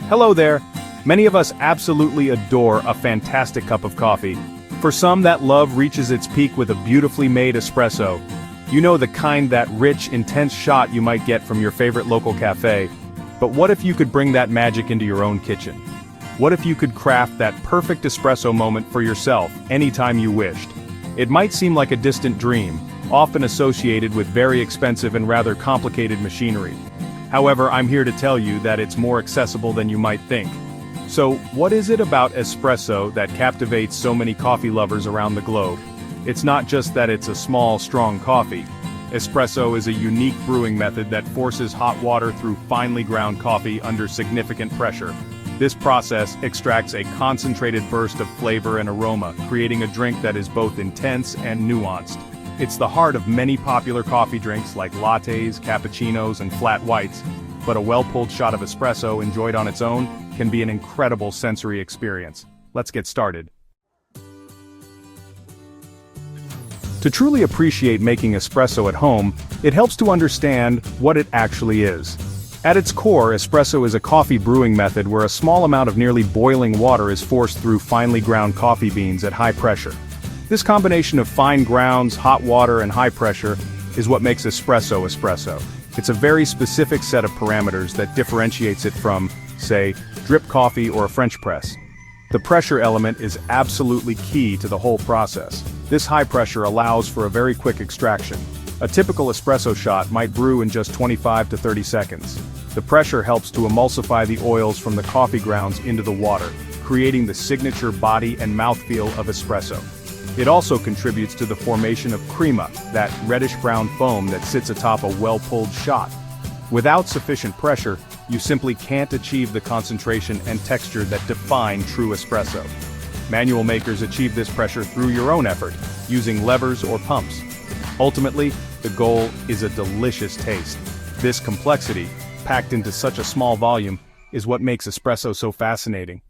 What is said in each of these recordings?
Hello there! Many of us absolutely adore a fantastic cup of coffee. For some, that love reaches its peak with a beautifully made espresso. You know, the kind, that rich, intense shot you might get from your favorite local cafe. But what if you could bring that magic into your own kitchen? What if you could craft that perfect espresso moment for yourself, anytime you wished? It might seem like a distant dream, often associated with very expensive and rather complicated machinery. However, I'm here to tell you that it's more accessible than you might think. So, what is it about espresso that captivates so many coffee lovers around the globe? It's not just that it's a small, strong coffee. Espresso is a unique brewing method that forces hot water through finely ground coffee under significant pressure. This process extracts a concentrated burst of flavor and aroma, creating a drink that is both intense and nuanced. It's the heart of many popular coffee drinks like lattes, cappuccinos, and flat whites, but a well-pulled shot of espresso enjoyed on its own can be an incredible sensory experience. Let's get started. To truly appreciate making espresso at home, it helps to understand what it actually is. At its core, espresso is a coffee brewing method where a small amount of nearly boiling water is forced through finely ground coffee beans at high pressure. This combination of fine grounds, hot water, and high pressure is what makes espresso espresso. It's a very specific set of parameters that differentiates it from, say, drip coffee or a French press. The pressure element is absolutely key to the whole process. This high pressure allows for a very quick extraction. A typical espresso shot might brew in just 25 to 30 seconds. The pressure helps to emulsify the oils from the coffee grounds into the water, creating the signature body and mouthfeel of espresso. It also contributes to the formation of crema, that reddish-brown foam that sits atop a well-pulled shot. Without sufficient pressure, you simply can't achieve the concentration and texture that define true espresso. Manual makers achieve this pressure through your own effort, using levers or pumps. Ultimately, the goal is a delicious taste. This complexity, packed into such a small volume, is what makes espresso so fascinating.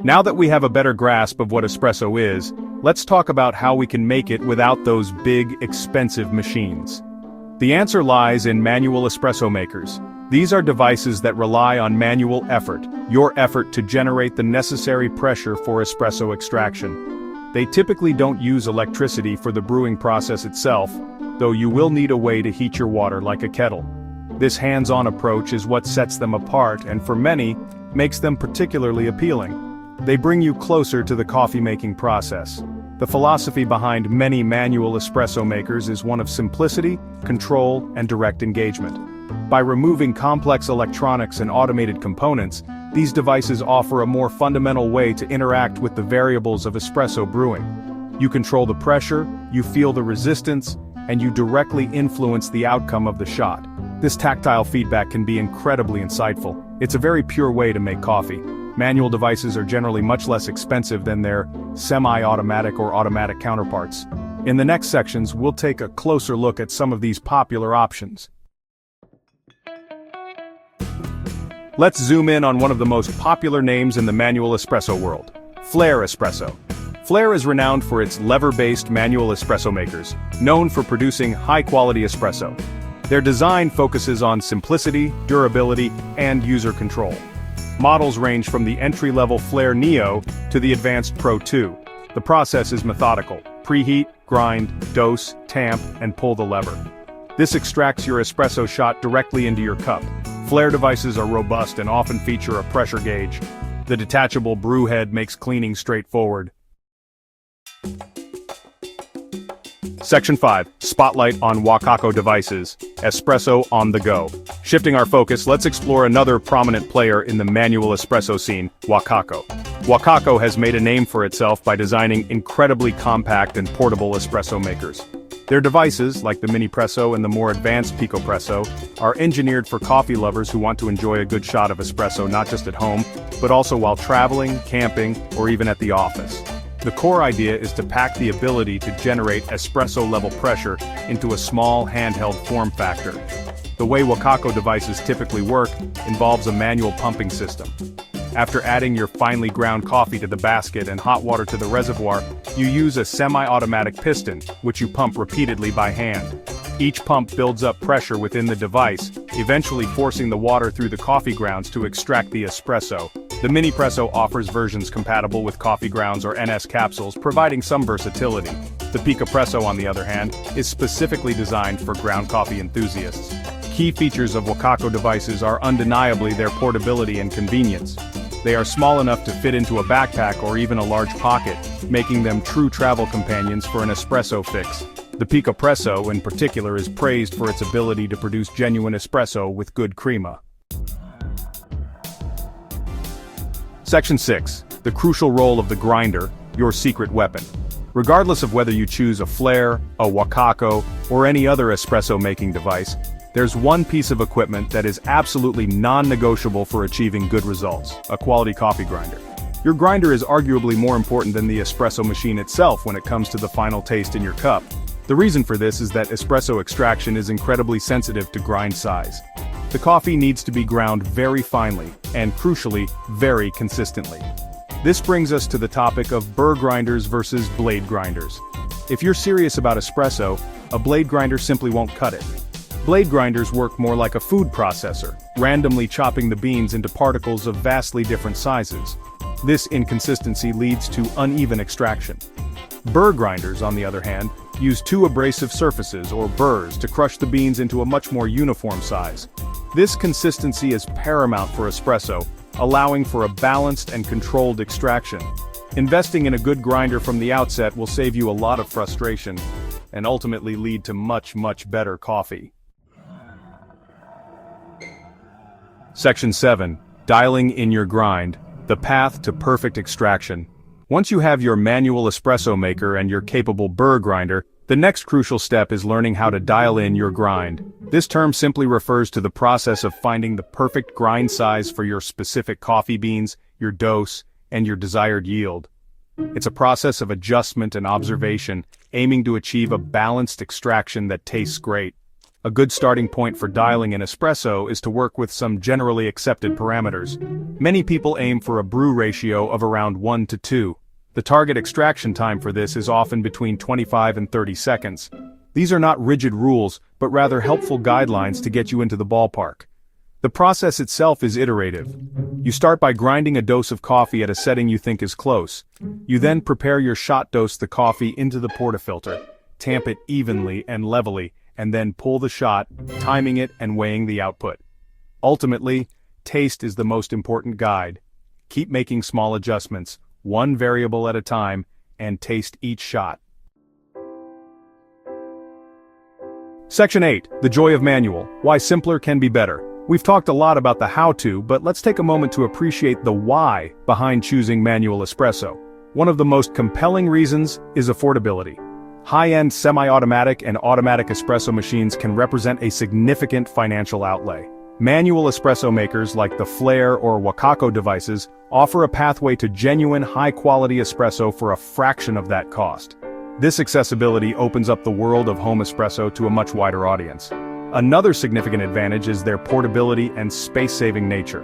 Now that we have a better grasp of what espresso is, let's talk about how we can make it without those big, expensive machines. The answer lies in manual espresso makers. These are devices that rely on manual effort, your effort to generate the necessary pressure for espresso extraction. They typically don't use electricity for the brewing process itself, though you will need a way to heat your water like a kettle. This hands-on approach is what sets them apart and, for many, makes them particularly appealing. They bring you closer to the coffee-making process. The philosophy behind many manual espresso makers is one of simplicity, control, and direct engagement. By removing complex electronics and automated components, these devices offer a more fundamental way to interact with the variables of espresso brewing. You control the pressure, you feel the resistance, and you directly influence the outcome of the shot. This tactile feedback can be incredibly insightful. It's a very pure way to make coffee. Manual devices are generally much less expensive than their semi-automatic or automatic counterparts. In the next sections, we'll take a closer look at some of these popular options. Let's zoom in on one of the most popular names in the manual espresso world, Flare Espresso. Flare is renowned for its lever-based manual espresso makers, known for producing high-quality espresso. Their design focuses on simplicity, durability, and user control. Models range from the entry-level Flare Neo to the advanced Pro 2. The process is methodical: preheat, grind, dose, tamp, and pull the lever. This extracts your espresso shot directly into your cup. Flare devices are robust and often feature a pressure gauge. The detachable brew head makes cleaning straightforward. Section 5. Spotlight on Wakako devices. Espresso on the go. Shifting our focus, let's explore another prominent player in the manual espresso scene, Wakako. Wakako has made a name for itself by designing incredibly compact and portable espresso makers. Their devices, like the Mini Presso and the more advanced Pico Presso, are engineered for coffee lovers who want to enjoy a good shot of espresso not just at home, but also while traveling, camping, or even at the office. The core idea is to pack the ability to generate espresso-level pressure into a small handheld form factor. The way Wakako devices typically work involves a manual pumping system. After adding your finely ground coffee to the basket and hot water to the reservoir, you use a semi-automatic piston, which you pump repeatedly by hand. Each pump builds up pressure within the device, eventually forcing the water through the coffee grounds to extract the espresso. The Mini Presso offers versions compatible with coffee grounds or NS capsules, providing some versatility. The Pica Presso, on the other hand, is specifically designed for ground coffee enthusiasts. Key features of Wakako devices are undeniably their portability and convenience. They are small enough to fit into a backpack or even a large pocket, making them true travel companions for an espresso fix. The Pica Presso, in particular, is praised for its ability to produce genuine espresso with good crema. Section 6. The crucial role of the grinder, your secret weapon. Regardless of whether you choose a flare, a Wakako, or any other espresso-making device, there's one piece of equipment that is absolutely non-negotiable for achieving good results: a quality coffee grinder. Your grinder is arguably more important than the espresso machine itself when it comes to the final taste in your cup. The reason for this is that espresso extraction is incredibly sensitive to grind size. The coffee needs to be ground very finely, and crucially, very consistently. This brings us to the topic of burr grinders versus blade grinders. If you're serious about espresso, a blade grinder simply won't cut it. Blade grinders work more like a food processor, randomly chopping the beans into particles of vastly different sizes. This inconsistency leads to uneven extraction. Burr grinders, on the other hand, use two abrasive surfaces, or burrs, to crush the beans into a much more uniform size. This consistency is paramount for espresso, allowing for a balanced and controlled extraction. Investing in a good grinder from the outset will save you a lot of frustration, and ultimately lead to much better coffee. Section 7. Dialing in your grind, the path to perfect extraction. Once you have your manual espresso maker and your capable burr grinder, the next crucial step is learning how to dial in your grind. This term simply refers to the process of finding the perfect grind size for your specific coffee beans, your dose, and your desired yield. It's a process of adjustment and observation, aiming to achieve a balanced extraction that tastes great. A good starting point for dialing in espresso is to work with some generally accepted parameters. Many people aim for a brew ratio of around 1 to 2. The target extraction time for this is often between 25 and 30 seconds. These are not rigid rules, but rather helpful guidelines to get you into the ballpark. The process itself is iterative. You start by grinding a dose of coffee at a setting you think is close. You then prepare your shot dose the coffee into the portafilter, tamp it evenly and levelly, and then pull the shot, timing it and weighing the output. Ultimately, taste is the most important guide. Keep making small adjustments, one variable at a time, and taste each shot. Section 8. The Joy of Manual, Why Simpler Can Be Better. We've talked a lot about the how-to, but let's take a moment to appreciate the why behind choosing manual espresso. One of the most compelling reasons is affordability. High-end semi-automatic and automatic espresso machines can represent a significant financial outlay. Manual espresso makers like the Flare or Wakako devices offer a pathway to genuine high-quality espresso for a fraction of that cost. This accessibility opens up the world of home espresso to a much wider audience. Another significant advantage is their portability and space-saving nature.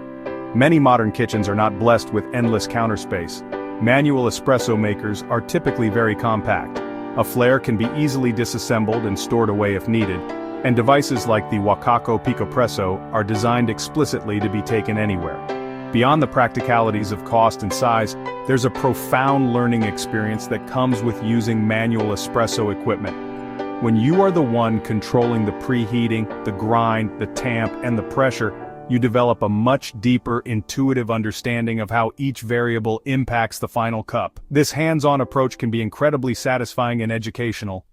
Many modern kitchens are not blessed with endless counter space. Manual espresso makers are typically very compact. A flare can be easily disassembled and stored away if needed, and devices like the Wakako Pica Presso are designed explicitly to be taken anywhere. Beyond the practicalities of cost and size, there's a profound learning experience that comes with using manual espresso equipment. When you are the one controlling the preheating, the grind, the tamp, and the pressure, you develop a much deeper, intuitive understanding of how each variable impacts the final cup. This hands-on approach can be incredibly satisfying and educational.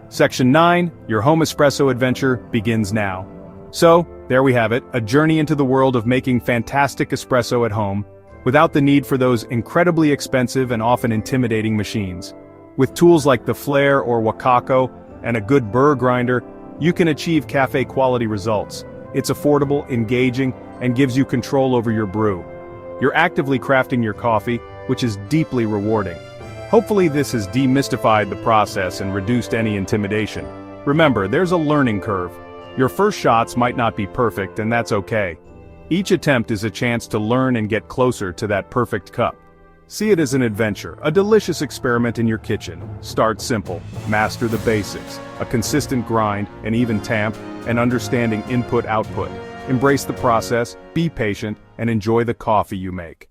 Section 9, Your Home Espresso Adventure begins now. So, there we have it, a journey into the world of making fantastic espresso at home, without the need for those incredibly expensive and often intimidating machines. With tools like the Flare or Wakako, and a good burr grinder, you can achieve cafe-quality results. It's affordable, engaging, and gives you control over your brew. You're actively crafting your coffee, which is deeply rewarding. Hopefully this has demystified the process and reduced any intimidation. Remember, there's a learning curve. Your first shots might not be perfect, and that's okay. Each attempt is a chance to learn and get closer to that perfect cup. See it as an adventure, a delicious experiment in your kitchen. Start simple, master the basics, a consistent grind, an even tamp, and understanding input-output. Embrace the process, be patient, and enjoy the coffee you make.